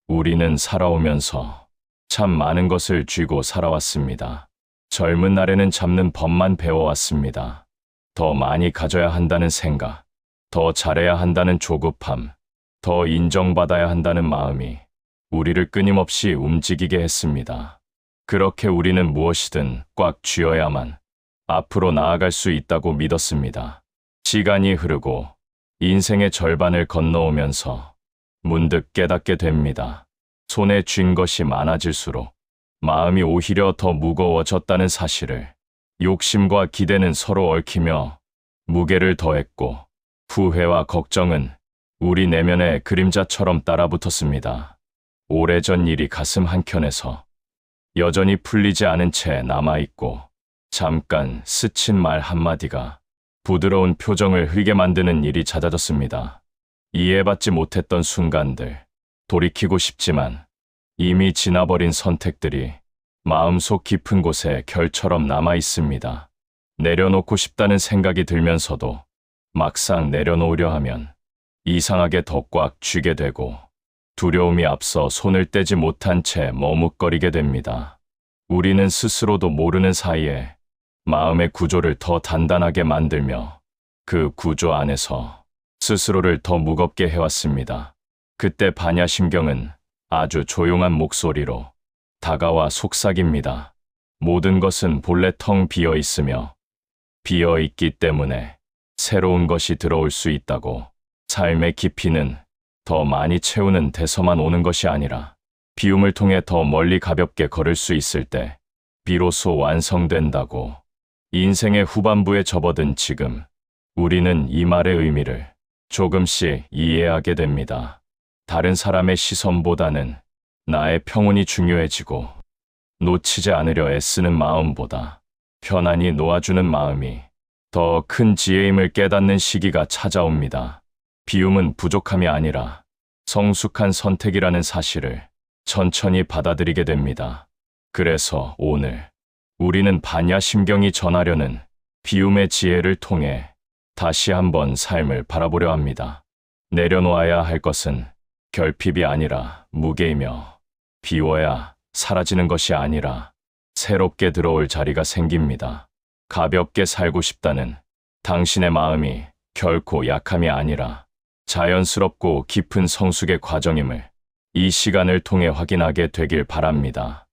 우리는 살아오면서 참 많은 것을 쥐고 살아왔습니다. 젊은 날에는 잡는 법만 배워왔습니다. 더 많이 가져야 한다는 생각, 더 잘해야 한다는 조급함, 더 인정받아야 한다는 마음이 우리를 끊임없이 움직이게 했습니다. 그렇게 우리는 무엇이든 꽉 쥐어야만 앞으로 나아갈 수 있다고 믿었습니다. 시간이 흐르고 인생의 절반을 건너오면서 문득 깨닫게 됩니다. 손에 쥔 것이 많아질수록 마음이 오히려 더 무거워졌다는 사실을. 욕심과 기대는 서로 얽히며 무게를 더했고 후회와 걱정은 우리 내면의 그림자처럼 따라붙었습니다. 오래전 일이 가슴 한켠에서 여전히 풀리지 않은 채 남아있고 잠깐 스친 말 한마디가 부드러운 표정을 흐리게 만드는 일이 잦아졌습니다. 이해받지 못했던 순간들, 돌이키고 싶지만 이미 지나버린 선택들이 마음속 깊은 곳에 결처럼 남아있습니다. 내려놓고 싶다는 생각이 들면서도 막상 내려놓으려 하면 이상하게 더 꽉 쥐게 되고 두려움이 앞서 손을 떼지 못한 채 머뭇거리게 됩니다. 우리는 스스로도 모르는 사이에 마음의 구조를 더 단단하게 만들며 그 구조 안에서 스스로를 더 무겁게 해왔습니다. 그때 반야심경은 아주 조용한 목소리로 다가와 속삭입니다. 모든 것은 본래 텅 비어 있으며 비어 있기 때문에 새로운 것이 들어올 수 있다고. 삶의 깊이는 더 많이 채우는 데서만 오는 것이 아니라 비움을 통해 더 멀리 가볍게 걸을 수 있을 때 비로소 완성된다고. 인생의 후반부에 접어든 지금 우리는 이 말의 의미를 조금씩 이해하게 됩니다. 다른 사람의 시선보다는 나의 평온이 중요해지고 놓치지 않으려 애쓰는 마음보다 편안히 놓아주는 마음이 더 큰 지혜임을 깨닫는 시기가 찾아옵니다. 비움은 부족함이 아니라 성숙한 선택이라는 사실을 천천히 받아들이게 됩니다. 그래서 오늘 우리는 반야심경이 전하려는 비움의 지혜를 통해 다시 한번 삶을 바라보려 합니다. 내려놓아야 할 것은 결핍이 아니라 무게이며 비워야 사라지는 것이 아니라 새롭게 들어올 자리가 생깁니다. 가볍게 살고 싶다는 당신의 마음이 결코 약함이 아니라 자연스럽고 깊은 성숙의 과정임을 이 시간을 통해 확인하게 되길 바랍니다.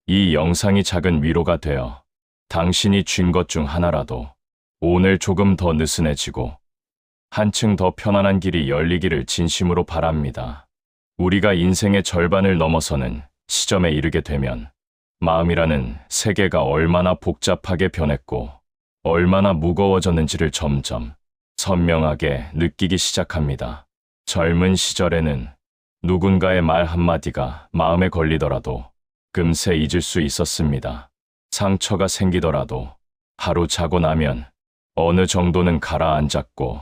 이 영상이 작은 위로가 되어 당신이 쥔 것 중 하나라도 오늘 조금 더 느슨해지고 한층 더 편안한 길이 열리기를 진심으로 바랍니다. 우리가 인생의 절반을 넘어서는 시점에 이르게 되면 마음이라는 세계가 얼마나 복잡하게 변했고 얼마나 무거워졌는지를 점점 선명하게 느끼기 시작합니다. 젊은 시절에는 누군가의 말 한마디가 마음에 걸리더라도 금세 잊을 수 있었습니다. 상처가 생기더라도 하루 자고 나면 어느 정도는 가라앉았고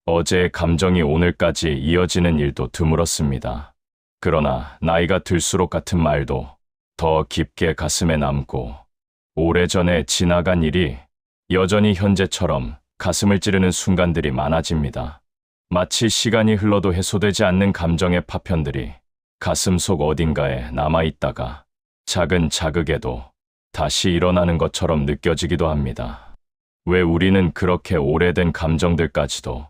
어제의 감정이 오늘까지 이어지는 일도 드물었습니다. 그러나 나이가 들수록 같은 말도 더 깊게 가슴에 남고 오래전에 지나간 일이 여전히 현재처럼 가슴을 찌르는 순간들이 많아집니다. 마치 시간이 흘러도 해소되지 않는 감정의 파편들이 가슴속 어딘가에 남아있다가 작은 자극에도 다시 일어나는 것처럼 느껴지기도 합니다. 왜 우리는 그렇게 오래된 감정들까지도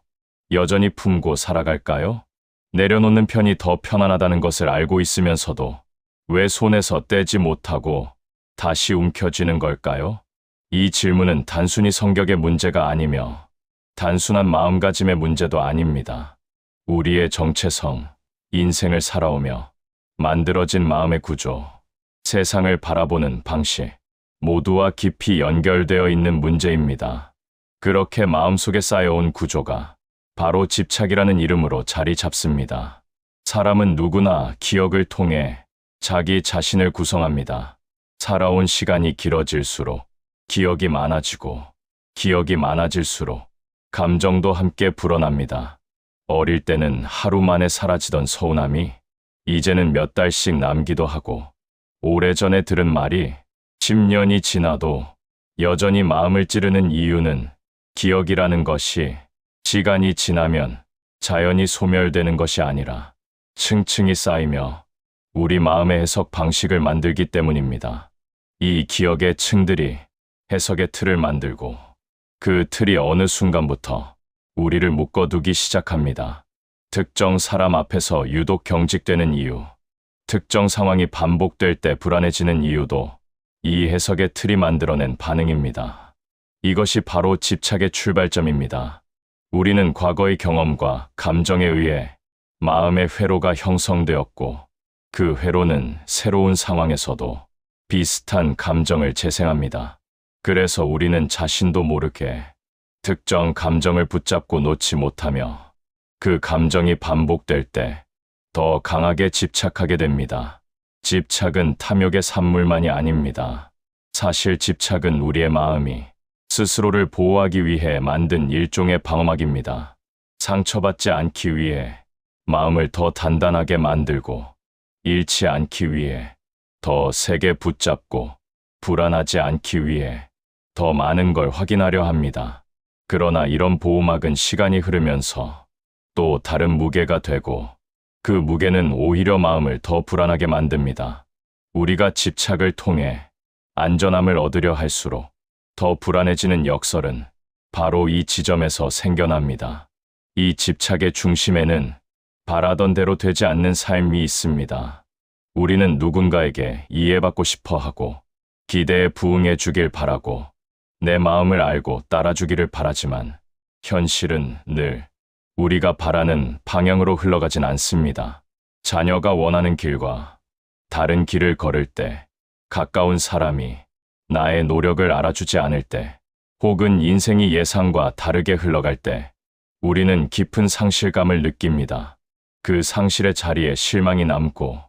여전히 품고 살아갈까요? 내려놓는 편이 더 편안하다는 것을 알고 있으면서도 왜 손에서 떼지 못하고 다시 움켜쥐는 걸까요? 이 질문은 단순히 성격의 문제가 아니며 단순한 마음가짐의 문제도 아닙니다. 우리의 정체성, 인생을 살아오며 만들어진 마음의 구조, 세상을 바라보는 방식, 모두와 깊이 연결되어 있는 문제입니다. 그렇게 마음속에 쌓여온 구조가 바로 집착이라는 이름으로 자리 잡습니다. 사람은 누구나 기억을 통해 자기 자신을 구성합니다. 살아온 시간이 길어질수록 기억이 많아지고 기억이 많아질수록 감정도 함께 불어납니다. 어릴 때는 하루 만에 사라지던 서운함이 이제는 몇 달씩 남기도 하고 오래전에 들은 말이 10년이 지나도 여전히 마음을 찌르는 이유는 기억이라는 것이 시간이 지나면 자연히 소멸되는 것이 아니라 층층이 쌓이며 우리 마음의 해석 방식을 만들기 때문입니다. 이 기억의 층들이 해석의 틀을 만들고 그 틀이 어느 순간부터 우리를 묶어두기 시작합니다. 특정 사람 앞에서 유독 경직되는 이유, 특정 상황이 반복될 때 불안해지는 이유도 이 해석의 틀이 만들어낸 반응입니다. 이것이 바로 집착의 출발점입니다. 우리는 과거의 경험과 감정에 의해 마음의 회로가 형성되었고 그 회로는 새로운 상황에서도 비슷한 감정을 재생합니다. 그래서 우리는 자신도 모르게 특정 감정을 붙잡고 놓지 못하며 그 감정이 반복될 때 더 강하게 집착하게 됩니다. 집착은 탐욕의 산물만이 아닙니다. 사실 집착은 우리의 마음이 스스로를 보호하기 위해 만든 일종의 방어막입니다. 상처받지 않기 위해 마음을 더 단단하게 만들고 잃지 않기 위해 더 세게 붙잡고 불안하지 않기 위해 더 많은 걸 확인하려 합니다. 그러나 이런 보호막은 시간이 흐르면서 또 다른 무게가 되고 그 무게는 오히려 마음을 더 불안하게 만듭니다. 우리가 집착을 통해 안전함을 얻으려 할수록 더 불안해지는 역설은 바로 이 지점에서 생겨납니다. 이 집착의 중심에는 바라던 대로 되지 않는 삶이 있습니다. 우리는 누군가에게 이해받고 싶어 하고 기대에 부응해 주길 바라고 내 마음을 알고 따라주기를 바라지만 현실은 늘 우리가 바라는 방향으로 흘러가진 않습니다. 자녀가 원하는 길과 다른 길을 걸을 때, 가까운 사람이 나의 노력을 알아주지 않을 때, 혹은 인생이 예상과 다르게 흘러갈 때, 우리는 깊은 상실감을 느낍니다. 그 상실의 자리에 실망이 남고,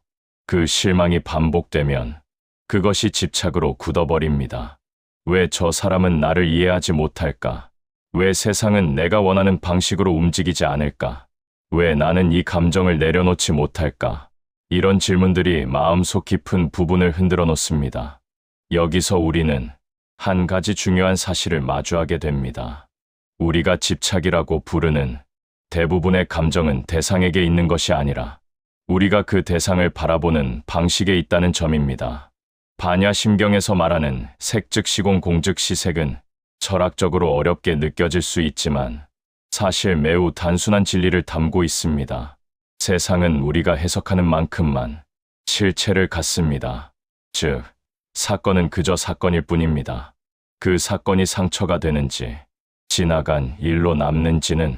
그 실망이 반복되면 그것이 집착으로 굳어버립니다. 왜 저 사람은 나를 이해하지 못할까? 왜 세상은 내가 원하는 방식으로 움직이지 않을까? 왜 나는 이 감정을 내려놓지 못할까? 이런 질문들이 마음속 깊은 부분을 흔들어 놓습니다. 여기서 우리는 한 가지 중요한 사실을 마주하게 됩니다. 우리가 집착이라고 부르는 대부분의 감정은 대상에게 있는 것이 아니라 우리가 그 대상을 바라보는 방식에 있다는 점입니다. 반야심경에서 말하는 색 즉 시공 공 즉 시색은 철학적으로 어렵게 느껴질 수 있지만 사실 매우 단순한 진리를 담고 있습니다. 세상은 우리가 해석하는 만큼만 실체를 갖습니다. 즉, 사건은 그저 사건일 뿐입니다. 그 사건이 상처가 되는지, 지나간 일로 남는지는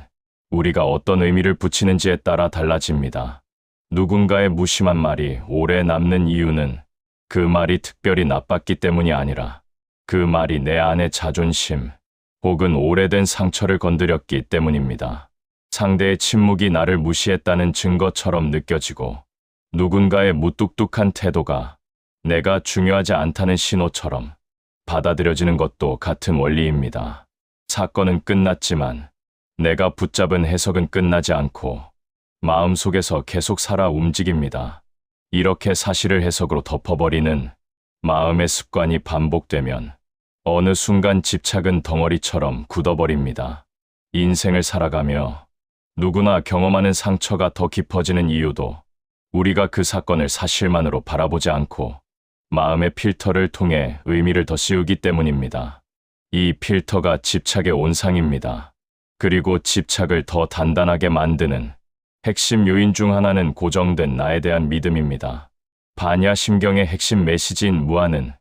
우리가 어떤 의미를 붙이는지에 따라 달라집니다. 누군가의 무심한 말이 오래 남는 이유는 그 말이 특별히 나빴기 때문이 아니라 그 말이 내 안의 자존심 혹은 오래된 상처를 건드렸기 때문입니다. 상대의 침묵이 나를 무시했다는 증거처럼 느껴지고 누군가의 무뚝뚝한 태도가 내가 중요하지 않다는 신호처럼 받아들여지는 것도 같은 원리입니다. 사건은 끝났지만 내가 붙잡은 해석은 끝나지 않고 마음속에서 계속 살아 움직입니다. 이렇게 사실을 해석으로 덮어버리는 마음의 습관이 반복되면 어느 순간 집착은 덩어리처럼 굳어버립니다. 인생을 살아가며 누구나 경험하는 상처가 더 깊어지는 이유도 우리가 그 사건을 사실만으로 바라보지 않고 마음의 필터를 통해 의미를 더 씌우기 때문입니다. 이 필터가 집착의 온상입니다. 그리고 집착을 더 단단하게 만드는 핵심 요인 중 하나는 고정된 나에 대한 믿음입니다. 반야심경의 핵심 메시지인 무아는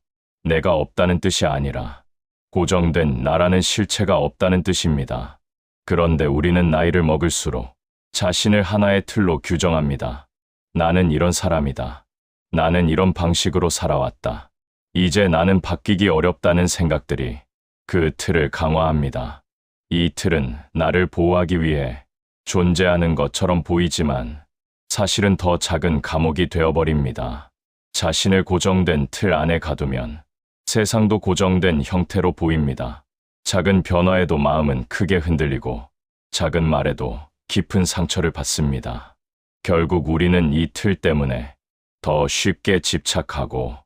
내가 없다는 뜻이 아니라 고정된 나라는 실체가 없다는 뜻입니다. 그런데 우리는 나이를 먹을수록 자신을 하나의 틀로 규정합니다. 나는 이런 사람이다. 나는 이런 방식으로 살아왔다. 이제 나는 바뀌기 어렵다는 생각들이 그 틀을 강화합니다. 이 틀은 나를 보호하기 위해 존재하는 것처럼 보이지만 사실은 더 작은 감옥이 되어버립니다. 자신을 고정된 틀 안에 가두면 세상도 고정된 형태로 보입니다. 작은 변화에도 마음은 크게 흔들리고 작은 말에도 깊은 상처를 받습니다. 결국 우리는 이 틀 때문에 더 쉽게 집착하고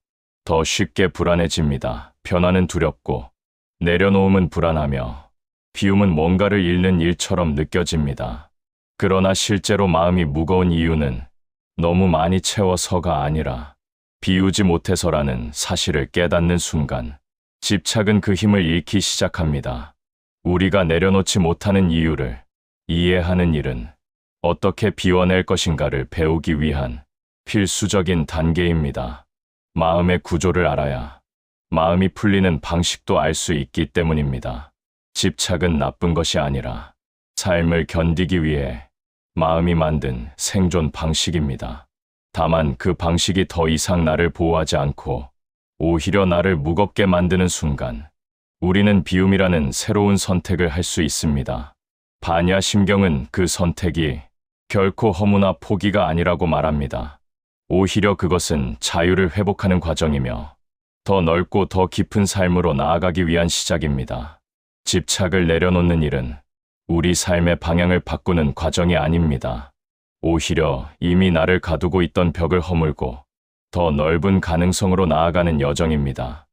더 쉽게 불안해집니다. 변화는 두렵고 내려놓음은 불안하며 비움은 뭔가를 잃는 일처럼 느껴집니다. 그러나 실제로 마음이 무거운 이유는 너무 많이 채워서가 아니라 비우지 못해서라는 사실을 깨닫는 순간 집착은 그 힘을 잃기 시작합니다. 우리가 내려놓지 못하는 이유를 이해하는 일은 어떻게 비워낼 것인가를 배우기 위한 필수적인 단계입니다. 마음의 구조를 알아야 마음이 풀리는 방식도 알 수 있기 때문입니다. 집착은 나쁜 것이 아니라 삶을 견디기 위해 마음이 만든 생존 방식입니다. 다만 그 방식이 더 이상 나를 보호하지 않고 오히려 나를 무겁게 만드는 순간 우리는 비움이라는 새로운 선택을 할 수 있습니다. 반야심경은 그 선택이 결코 허무나 포기가 아니라고 말합니다. 오히려 그것은 자유를 회복하는 과정이며 더 넓고 더 깊은 삶으로 나아가기 위한 시작입니다. 집착을 내려놓는 일은 우리 삶의 방향을 바꾸는 과정이 아닙니다. 오히려 이미 나를 가두고 있던 벽을 허물고 더 넓은 가능성으로 나아가는 여정입니다.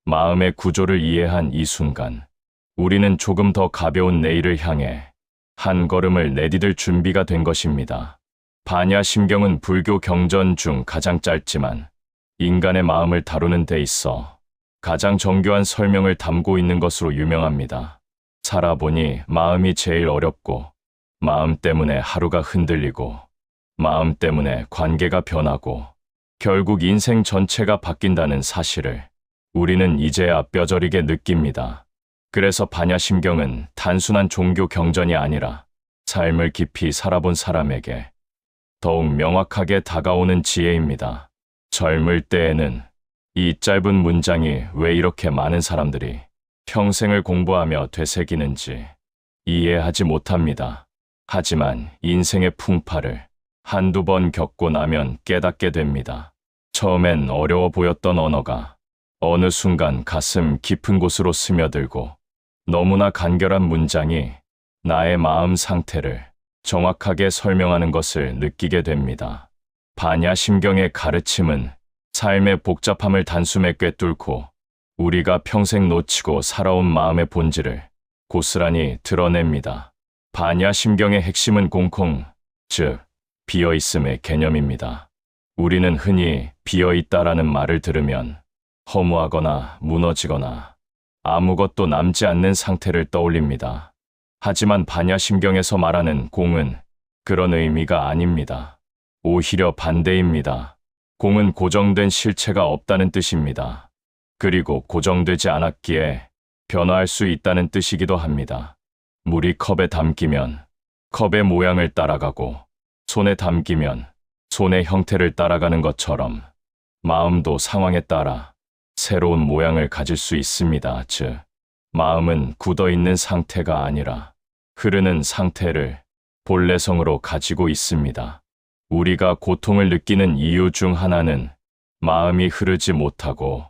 마음의 구조를 이해한 이 순간, 우리는 조금 더 가벼운 내일을 향해 한 걸음을 내디딜 준비가 된 것입니다. 반야심경은 불교 경전 중 가장 짧지만 인간의 마음을 다루는 데 있어 가장 정교한 설명을 담고 있는 것으로 유명합니다. 살아보니 마음이 제일 어렵고, 마음 때문에 하루가 흔들리고, 마음 때문에 관계가 변하고, 결국 인생 전체가 바뀐다는 사실을 우리는 이제야 뼈저리게 느낍니다. 그래서 반야심경은 단순한 종교 경전이 아니라 삶을 깊이 살아본 사람에게 더욱 명확하게 다가오는 지혜입니다. 젊을 때에는 이 짧은 문장이 왜 이렇게 많은 사람들이 평생을 공부하며 되새기는지 이해하지 못합니다. 하지만 인생의 풍파를 한두 번 겪고 나면 깨닫게 됩니다. 처음엔 어려워 보였던 언어가 어느 순간 가슴 깊은 곳으로 스며들고 너무나 간결한 문장이 나의 마음 상태를 정확하게 설명하는 것을 느끼게 됩니다. 반야심경의 가르침은 삶의 복잡함을 단숨에 꿰뚫고 우리가 평생 놓치고 살아온 마음의 본질을 고스란히 드러냅니다. 반야심경의 핵심은 공空, 즉 비어있음의 개념입니다. 우리는 흔히 비어있다라는 말을 들으면 허무하거나 무너지거나 아무것도 남지 않는 상태를 떠올립니다. 하지만 반야심경에서 말하는 공은 그런 의미가 아닙니다. 오히려 반대입니다. 공은 고정된 실체가 없다는 뜻입니다. 그리고 고정되지 않았기에 변화할 수 있다는 뜻이기도 합니다. 물이 컵에 담기면 컵의 모양을 따라가고 손에 담기면 손의 형태를 따라가는 것처럼 마음도 상황에 따라 새로운 모양을 가질 수 있습니다. 즉, 마음은 굳어있는 상태가 아니라 흐르는 상태를 본래성으로 가지고 있습니다. 우리가 고통을 느끼는 이유 중 하나는 마음이 흐르지 못하고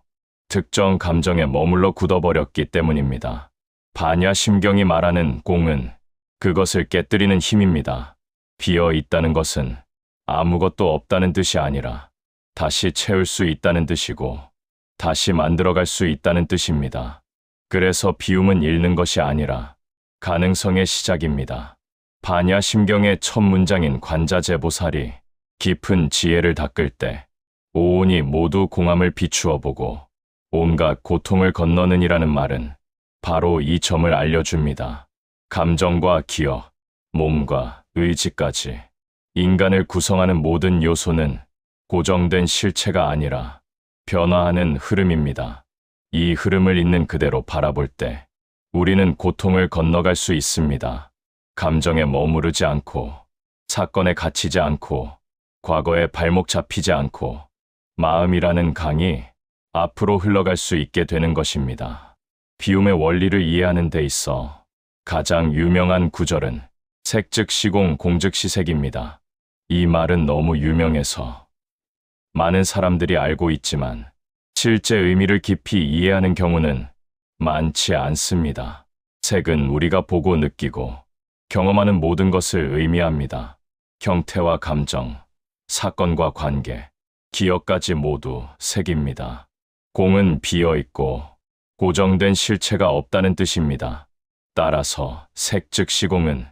특정 감정에 머물러 굳어버렸기 때문입니다. 반야심경이 말하는 공은 그것을 깨뜨리는 힘입니다. 비어 있다는 것은 아무것도 없다는 뜻이 아니라 다시 채울 수 있다는 뜻이고 다시 만들어갈 수 있다는 뜻입니다. 그래서 비움은 잃는 것이 아니라 가능성의 시작입니다. 반야심경의 첫 문장인 관자재보살이 깊은 지혜를 닦을 때 오온이 모두 공함을 비추어 보고 온갖 고통을 건너는이라는 말은 바로 이 점을 알려줍니다. 감정과 기억, 몸과 의지까지 인간을 구성하는 모든 요소는 고정된 실체가 아니라 변화하는 흐름입니다. 이 흐름을 있는 그대로 바라볼 때 우리는 고통을 건너갈 수 있습니다. 감정에 머무르지 않고, 사건에 갇히지 않고, 과거에 발목 잡히지 않고 마음이라는 강이 앞으로 흘러갈 수 있게 되는 것입니다. 비움의 원리를 이해하는 데 있어 가장 유명한 구절은 색즉시공 공즉시색입니다. 이 말은 너무 유명해서 많은 사람들이 알고 있지만 실제 의미를 깊이 이해하는 경우는 많지 않습니다. 색은 우리가 보고 느끼고 경험하는 모든 것을 의미합니다. 형태와 감정, 사건과 관계, 기억까지 모두 색입니다. 공은 비어있고 고정된 실체가 없다는 뜻입니다. 따라서 색즉시공은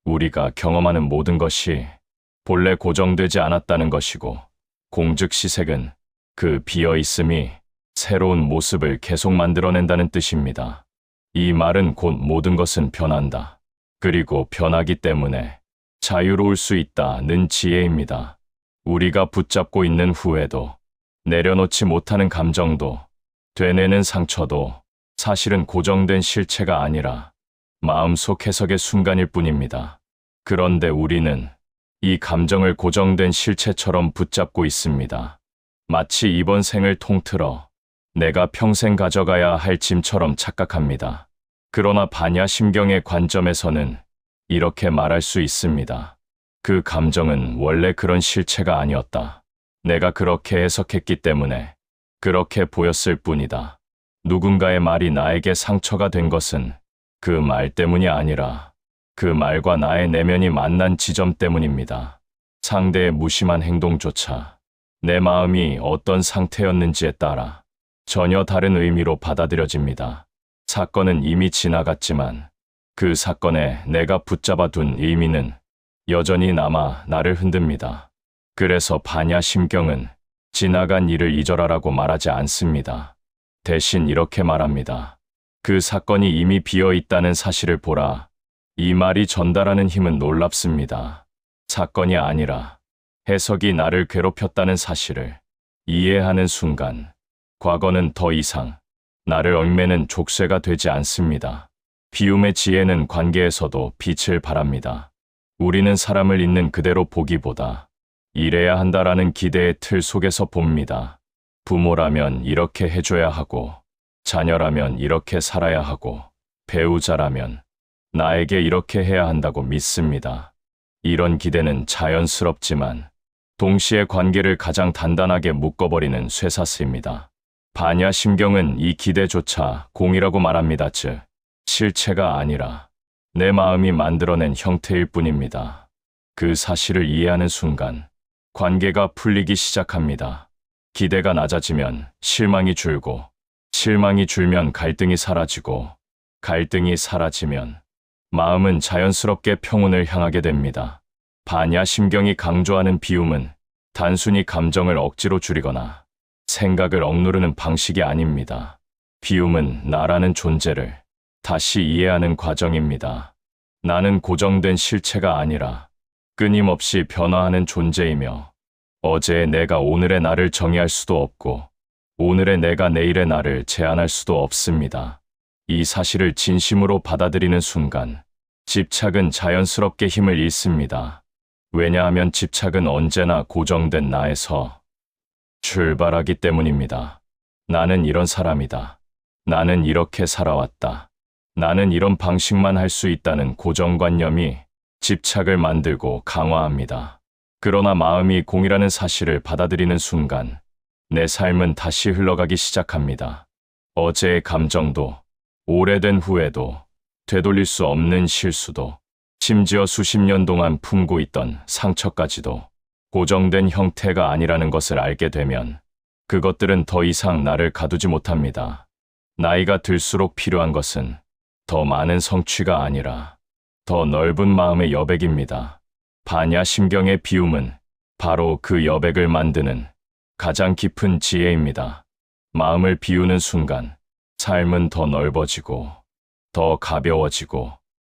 우리가 경험하는 모든 것이 본래 고정되지 않았다는 것이고, 공즉시색은 그 비어 있음이 새로운 모습을 계속 만들어낸다는 뜻입니다. 이 말은 곧 모든 것은 변한다. 그리고 변하기 때문에 자유로울 수 있다는 지혜입니다. 우리가 붙잡고 있는 후회도, 내려놓지 못하는 감정도, 되뇌는 상처도 사실은 고정된 실체가 아니라 마음속 해석의 순간일 뿐입니다. 그런데 우리는 이 감정을 고정된 실체처럼 붙잡고 있습니다. 마치 이번 생을 통틀어 내가 평생 가져가야 할 짐처럼 착각합니다. 그러나 반야심경의 관점에서는 이렇게 말할 수 있습니다. 그 감정은 원래 그런 실체가 아니었다. 내가 그렇게 해석했기 때문에 그렇게 보였을 뿐이다. 누군가의 말이 나에게 상처가 된 것은 그 말 때문이 아니라 그 말과 나의 내면이 만난 지점 때문입니다. 상대의 무심한 행동조차 내 마음이 어떤 상태였는지에 따라 전혀 다른 의미로 받아들여집니다. 사건은 이미 지나갔지만 그 사건에 내가 붙잡아 둔 의미는 여전히 남아 나를 흔듭니다. 그래서 반야심경은 지나간 일을 잊어라라고 말하지 않습니다. 대신 이렇게 말합니다. 그 사건이 이미 비어 있다는 사실을 보라. 이 말이 전달하는 힘은 놀랍습니다. 사건이 아니라 해석이 나를 괴롭혔다는 사실을 이해하는 순간, 과거는 더 이상 나를 얽매는 족쇄가 되지 않습니다. 비움의 지혜는 관계에서도 빛을 발합니다. 우리는 사람을 있는 그대로 보기보다 이래야 한다라는 기대의 틀 속에서 봅니다. 부모라면 이렇게 해줘야 하고, 자녀라면 이렇게 살아야 하고, 배우자라면 나에게 이렇게 해야 한다고 믿습니다. 이런 기대는 자연스럽지만 동시에 관계를 가장 단단하게 묶어버리는 쇠사슬입니다. 반야심경은 이 기대조차 공이라고 말합니다. 즉, 실체가 아니라 내 마음이 만들어낸 형태일 뿐입니다. 그 사실을 이해하는 순간 관계가 풀리기 시작합니다. 기대가 낮아지면 실망이 줄고, 실망이 줄면 갈등이 사라지고, 갈등이 사라지면 마음은 자연스럽게 평온을 향하게 됩니다. 반야심경이 강조하는 비움은 단순히 감정을 억지로 줄이거나 생각을 억누르는 방식이 아닙니다. 비움은 나라는 존재를 다시 이해하는 과정입니다. 나는 고정된 실체가 아니라 끊임없이 변화하는 존재이며, 어제의 내가 오늘의 나를 정의할 수도 없고 오늘의 내가 내일의 나를 제한할 수도 없습니다. 이 사실을 진심으로 받아들이는 순간 집착은 자연스럽게 힘을 잃습니다. 왜냐하면 집착은 언제나 고정된 나에서 출발하기 때문입니다. 나는 이런 사람이다. 나는 이렇게 살아왔다. 나는 이런 방식만 할 수 있다는 고정관념이 집착을 만들고 강화합니다. 그러나 마음이 공이라는 사실을 받아들이는 순간 내 삶은 다시 흘러가기 시작합니다. 어제의 감정도, 오래된 후회도, 되돌릴 수 없는 실수도, 심지어 수십 년 동안 품고 있던 상처까지도 고정된 형태가 아니라는 것을 알게 되면 그것들은 더 이상 나를 가두지 못합니다. 나이가 들수록 필요한 것은 더 많은 성취가 아니라 더 넓은 마음의 여백입니다. 반야심경의 비움은 바로 그 여백을 만드는 가장 깊은 지혜입니다. 마음을 비우는 순간 삶은 더 넓어지고, 더 가벼워지고,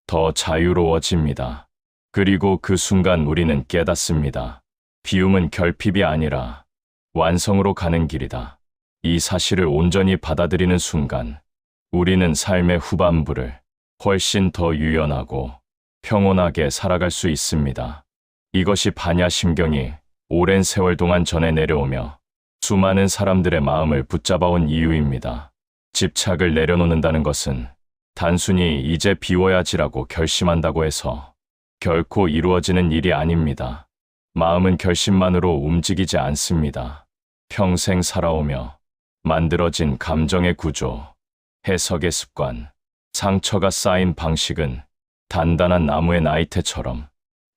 더 자유로워집니다. 그리고 그 순간 우리는 깨닫습니다. 비움은 결핍이 아니라 완성으로 가는 길이다. 이 사실을 온전히 받아들이는 순간 우리는 삶의 후반부를 훨씬 더 유연하고 평온하게 살아갈 수 있습니다. 이것이 반야심경이 오랜 세월 동안 전해 내려오며 수많은 사람들의 마음을 붙잡아온 이유입니다. 집착을 내려놓는다는 것은 단순히 이제 비워야지라고 결심한다고 해서 결코 이루어지는 일이 아닙니다. 마음은 결심만으로 움직이지 않습니다. 평생 살아오며 만들어진 감정의 구조, 해석의 습관, 상처가 쌓인 방식은 단단한 나무의 나이테처럼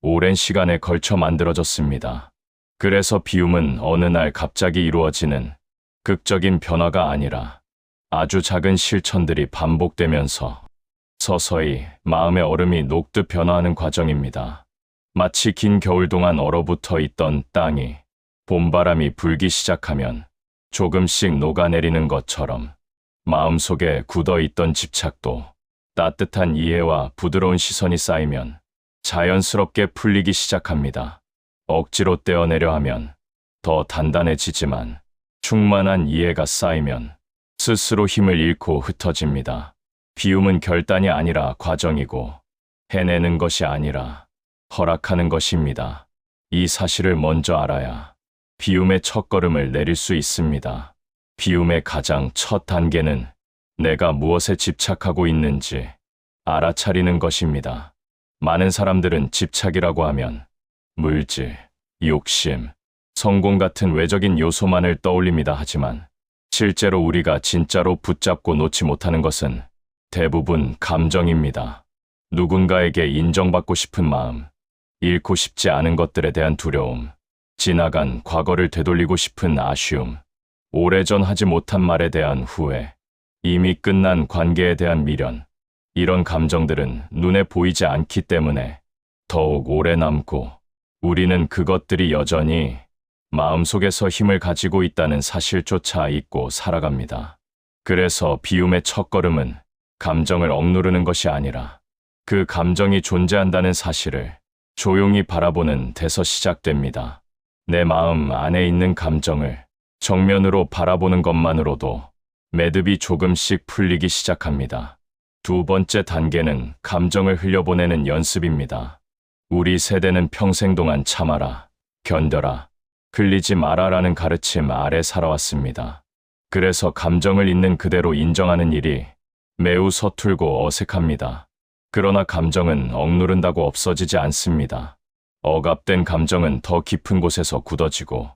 오랜 시간에 걸쳐 만들어졌습니다. 그래서 비움은 어느 날 갑자기 이루어지는 극적인 변화가 아니라 아주 작은 실천들이 반복되면서 서서히 마음의 얼음이 녹듯 변화하는 과정입니다. 마치 긴 겨울 동안 얼어붙어 있던 땅이 봄바람이 불기 시작하면 조금씩 녹아내리는 것처럼 마음속에 굳어있던 집착도 따뜻한 이해와 부드러운 시선이 쌓이면 자연스럽게 풀리기 시작합니다. 억지로 떼어내려 하면 더 단단해지지만 충만한 이해가 쌓이면 스스로 힘을 잃고 흩어집니다. 비움은 결단이 아니라 과정이고 해내는 것이 아니라 허락하는 것입니다. 이 사실을 먼저 알아야 비움의 첫걸음을 내릴 수 있습니다. 비움의 가장 첫 단계는 내가 무엇에 집착하고 있는지 알아차리는 것입니다. 많은 사람들은 집착이라고 하면 물질, 욕심, 성공 같은 외적인 요소만을 떠올립니다. 하지만 실제로 우리가 진짜로 붙잡고 놓지 못하는 것은 대부분 감정입니다. 누군가에게 인정받고 싶은 마음, 잃고 싶지 않은 것들에 대한 두려움, 지나간 과거를 되돌리고 싶은 아쉬움, 오래전 하지 못한 말에 대한 후회, 이미 끝난 관계에 대한 미련, 이런 감정들은 눈에 보이지 않기 때문에 더욱 오래 남고 우리는 그것들이 여전히 마음속에서 힘을 가지고 있다는 사실조차 잊고 살아갑니다. 그래서 비움의 첫걸음은 감정을 억누르는 것이 아니라 그 감정이 존재한다는 사실을 조용히 바라보는 데서 시작됩니다. 내 마음 안에 있는 감정을 정면으로 바라보는 것만으로도 매듭이 조금씩 풀리기 시작합니다. 두 번째 단계는 감정을 흘려보내는 연습입니다. 우리 세대는 평생 동안 참아라, 견뎌라, 흘리지 마라라는 가르침 아래 살아왔습니다. 그래서 감정을 있는 그대로 인정하는 일이 매우 서툴고 어색합니다. 그러나 감정은 억누른다고 없어지지 않습니다. 억압된 감정은 더 깊은 곳에서 굳어지고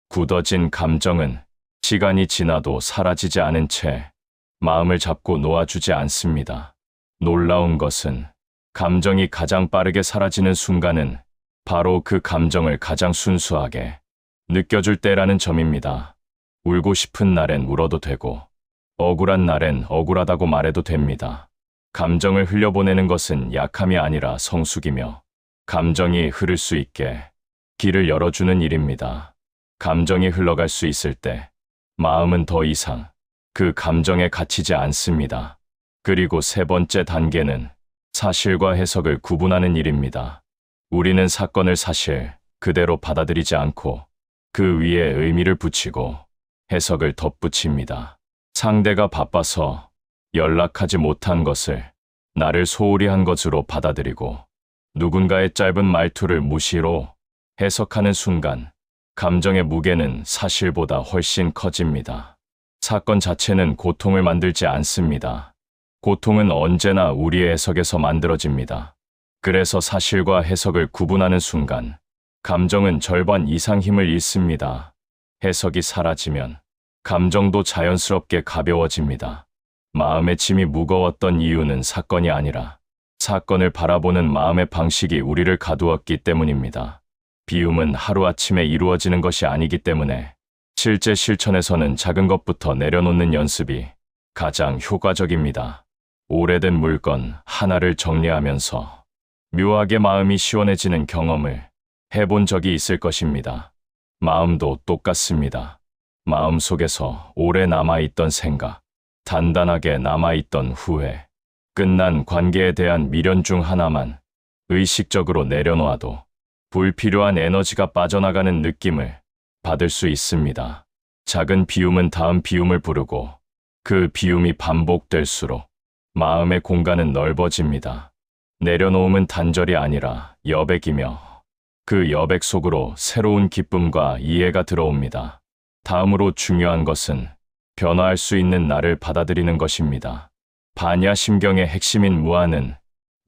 굳어진 감정은 시간이 지나도 사라지지 않은 채 마음을 잡고 놓아주지 않습니다. 놀라운 것은 감정이 가장 빠르게 사라지는 순간은 바로 그 감정을 가장 순수하게 느껴줄 때라는 점입니다. 울고 싶은 날엔 울어도 되고 억울한 날엔 억울하다고 말해도 됩니다. 감정을 흘려보내는 것은 약함이 아니라 성숙이며 감정이 흐를 수 있게 길을 열어주는 일입니다. 감정이 흘러갈 수 있을 때 마음은 더 이상 그 감정에 갇히지 않습니다. 그리고 세 번째 단계는 사실과 해석을 구분하는 일입니다. 우리는 사건을 사실 그대로 받아들이지 않고 그 위에 의미를 붙이고 해석을 덧붙입니다. 상대가 바빠서 연락하지 못한 것을 나를 소홀히 한 것으로 받아들이고 누군가의 짧은 말투를 무시로 해석하는 순간 감정의 무게는 사실보다 훨씬 커집니다. 사건 자체는 고통을 만들지 않습니다. 고통은 언제나 우리의 해석에서 만들어집니다. 그래서 사실과 해석을 구분하는 순간 감정은 절반 이상 힘을 잃습니다. 해석이 사라지면 감정도 자연스럽게 가벼워집니다. 마음의 짐이 무거웠던 이유는 사건이 아니라 사건을 바라보는 마음의 방식이 우리를 가두었기 때문입니다. 비움은 하루아침에 이루어지는 것이 아니기 때문에 실제 실천에서는 작은 것부터 내려놓는 연습이 가장 효과적입니다. 오래된 물건 하나를 정리하면서 묘하게 마음이 시원해지는 경험을 해본 적이 있을 것입니다. 마음도 똑같습니다. 마음속에서 오래 남아있던 생각, 단단하게 남아있던 후회, 끝난 관계에 대한 미련 중 하나만 의식적으로 내려놓아도 불필요한 에너지가 빠져나가는 느낌을 받을 수 있습니다. 작은 비움은 다음 비움을 부르고 그 비움이 반복될수록 마음의 공간은 넓어집니다. 내려놓음은 단절이 아니라 여백이며 그 여백 속으로 새로운 기쁨과 이해가 들어옵니다. 다음으로 중요한 것은 변화할 수 있는 나를 받아들이는 것입니다. 반야심경의 핵심인 무아는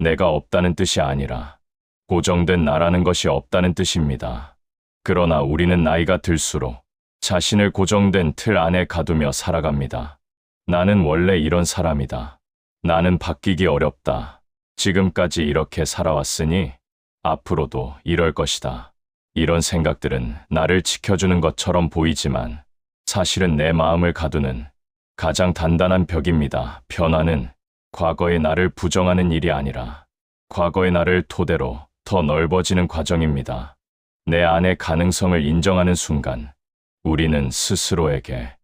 내가 없다는 뜻이 아니라 고정된 나라는 것이 없다는 뜻입니다. 그러나 우리는 나이가 들수록 자신을 고정된 틀 안에 가두며 살아갑니다. 나는 원래 이런 사람이다. 나는 바뀌기 어렵다. 지금까지 이렇게 살아왔으니 앞으로도 이럴 것이다. 이런 생각들은 나를 지켜주는 것처럼 보이지만 사실은 내 마음을 가두는 가장 단단한 벽입니다. 변화는 과거의 나를 부정하는 일이 아니라 과거의 나를 토대로 더 넓어지는 과정입니다. 내 안의 가능성을 인정하는 순간 우리는 스스로에게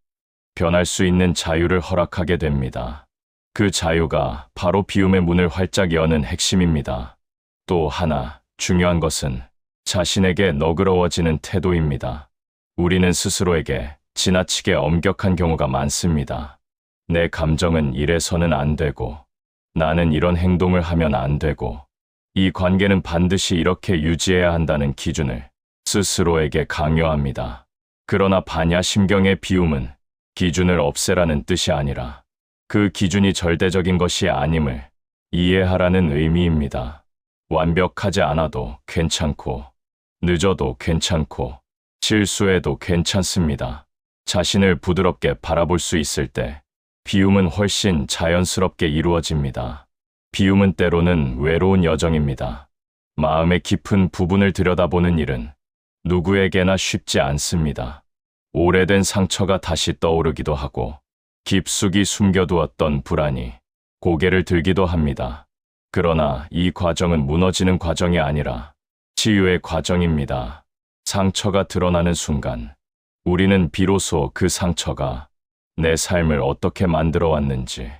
변할 수 있는 자유를 허락하게 됩니다. 그 자유가 바로 비움의 문을 활짝 여는 핵심입니다. 또 하나 중요한 것은 자신에게 너그러워지는 태도입니다. 우리는 스스로에게 지나치게 엄격한 경우가 많습니다. 내 감정은 이래서는 안 되고, 나는 이런 행동을 하면 안 되고, 이 관계는 반드시 이렇게 유지해야 한다는 기준을 스스로에게 강요합니다. 그러나 반야심경의 비움은 기준을 없애라는 뜻이 아니라 그 기준이 절대적인 것이 아님을 이해하라는 의미입니다. 완벽하지 않아도 괜찮고, 늦어도 괜찮고, 실수해도 괜찮습니다. 자신을 부드럽게 바라볼 수 있을 때 비움은 훨씬 자연스럽게 이루어집니다. 비움은 때로는 외로운 여정입니다. 마음의 깊은 부분을 들여다보는 일은 누구에게나 쉽지 않습니다. 오래된 상처가 다시 떠오르기도 하고 깊숙이 숨겨두었던 불안이 고개를 들기도 합니다. 그러나 이 과정은 무너지는 과정이 아니라 치유의 과정입니다. 상처가 드러나는 순간 우리는 비로소 그 상처가 내 삶을 어떻게 만들어 왔는지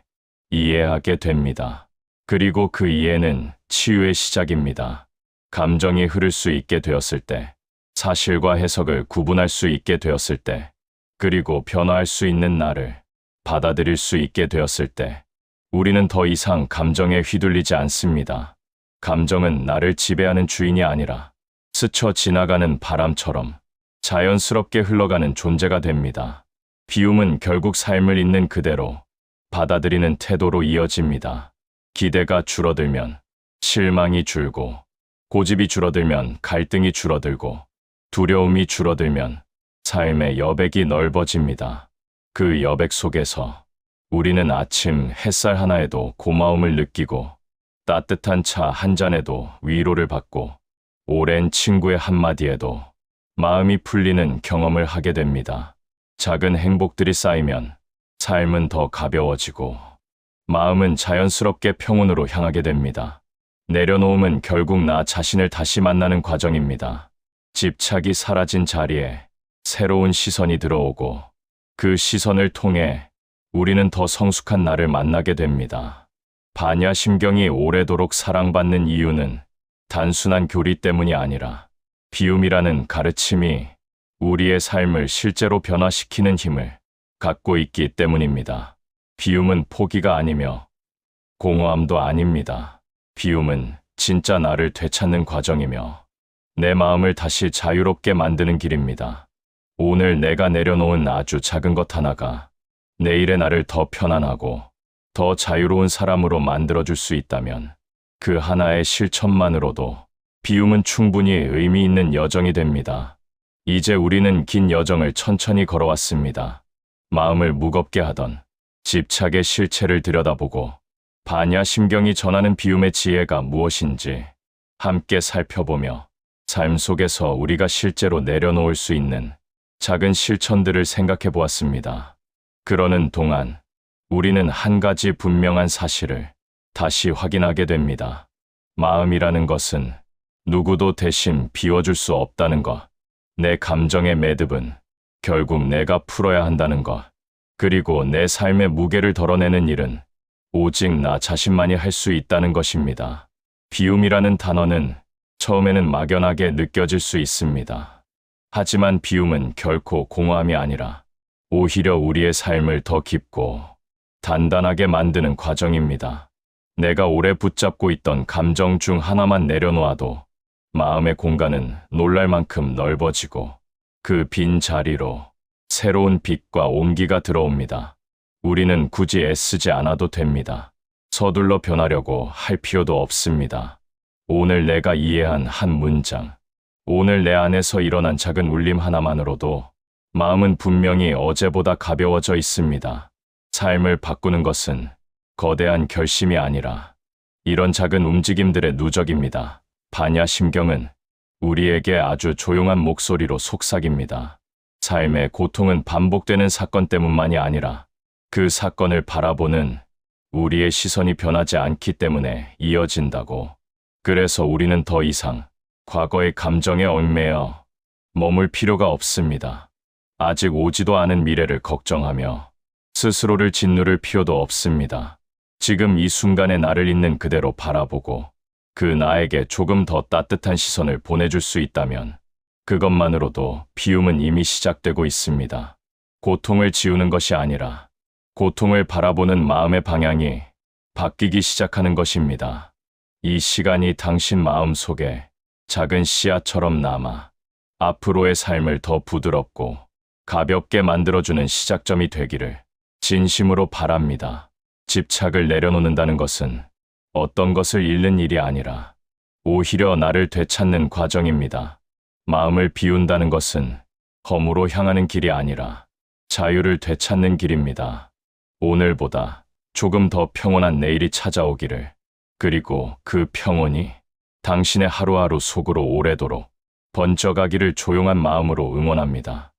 이해하게 됩니다. 그리고 그 이해는 치유의 시작입니다. 감정이 흐를 수 있게 되었을 때, 사실과 해석을 구분할 수 있게 되었을 때, 그리고 변화할 수 있는 나를 받아들일 수 있게 되었을 때, 우리는 더 이상 감정에 휘둘리지 않습니다. 감정은 나를 지배하는 주인이 아니라 스쳐 지나가는 바람처럼 자연스럽게 흘러가는 존재가 됩니다. 비움은 결국 삶을 있는 그대로 받아들이는 태도로 이어집니다. 기대가 줄어들면 실망이 줄고, 고집이 줄어들면 갈등이 줄어들고, 두려움이 줄어들면 삶의 여백이 넓어집니다. 그 여백 속에서 우리는 아침 햇살 하나에도 고마움을 느끼고, 따뜻한 차 한 잔에도 위로를 받고, 오랜 친구의 한마디에도 마음이 풀리는 경험을 하게 됩니다. 작은 행복들이 쌓이면 삶은 더 가벼워지고 마음은 자연스럽게 평온으로 향하게 됩니다. 내려놓음은 결국 나 자신을 다시 만나는 과정입니다. 집착이 사라진 자리에 새로운 시선이 들어오고 그 시선을 통해 우리는 더 성숙한 나를 만나게 됩니다. 반야심경이 오래도록 사랑받는 이유는 단순한 교리 때문이 아니라 비움이라는 가르침이 우리의 삶을 실제로 변화시키는 힘을 갖고 있기 때문입니다. 비움은 포기가 아니며 공허함도 아닙니다. 비움은 진짜 나를 되찾는 과정이며 내 마음을 다시 자유롭게 만드는 길입니다. 오늘 내가 내려놓은 아주 작은 것 하나가 내일의 나를 더 편안하고 더 자유로운 사람으로 만들어줄 수 있다면 그 하나의 실천만으로도 비움은 충분히 의미 있는 여정이 됩니다. 이제 우리는 긴 여정을 천천히 걸어왔습니다. 마음을 무겁게 하던 집착의 실체를 들여다보고 반야심경이 전하는 비움의 지혜가 무엇인지 함께 살펴보며 삶 속에서 우리가 실제로 내려놓을 수 있는 작은 실천들을 생각해 보았습니다. 그러는 동안 우리는 한 가지 분명한 사실을 다시 확인하게 됩니다. 마음이라는 것은 누구도 대신 비워줄 수 없다는 것. 내 감정의 매듭은 결국 내가 풀어야 한다는 것. 그리고 내 삶의 무게를 덜어내는 일은 오직 나 자신만이 할 수 있다는 것입니다. 비움이라는 단어는 처음에는 막연하게 느껴질 수 있습니다. 하지만 비움은 결코 공허함이 아니라 오히려 우리의 삶을 더 깊고 단단하게 만드는 과정입니다. 내가 오래 붙잡고 있던 감정 중 하나만 내려놓아도 마음의 공간은 놀랄 만큼 넓어지고 그 빈 자리로 새로운 빛과 온기가 들어옵니다. 우리는 굳이 애쓰지 않아도 됩니다. 서둘러 변하려고 할 필요도 없습니다. 오늘 내가 이해한 한 문장, 오늘 내 안에서 일어난 작은 울림 하나만으로도 마음은 분명히 어제보다 가벼워져 있습니다. 삶을 바꾸는 것은 거대한 결심이 아니라 이런 작은 움직임들의 누적입니다. 반야심경은 우리에게 아주 조용한 목소리로 속삭입니다. 삶의 고통은 반복되는 사건 때문만이 아니라 그 사건을 바라보는 우리의 시선이 변하지 않기 때문에 이어진다고. 그래서 우리는 더 이상 과거의 감정에 얽매여 머물 필요가 없습니다. 아직 오지도 않은 미래를 걱정하며 스스로를 짓누를 필요도 없습니다. 지금 이 순간의 나를 있는 그대로 바라보고 그 나에게 조금 더 따뜻한 시선을 보내줄 수 있다면 그것만으로도 비움은 이미 시작되고 있습니다. 고통을 지우는 것이 아니라 고통을 바라보는 마음의 방향이 바뀌기 시작하는 것입니다. 이 시간이 당신 마음 속에 작은 씨앗처럼 남아 앞으로의 삶을 더 부드럽고 가볍게 만들어주는 시작점이 되기를 진심으로 바랍니다. 집착을 내려놓는다는 것은 어떤 것을 잃는 일이 아니라 오히려 나를 되찾는 과정입니다. 마음을 비운다는 것은 허무로 향하는 길이 아니라 자유를 되찾는 길입니다. 오늘보다 조금 더 평온한 내일이 찾아오기를, 그리고 그 평온이 당신의 하루하루 속으로 오래도록 번져가기를 조용한 마음으로 응원합니다.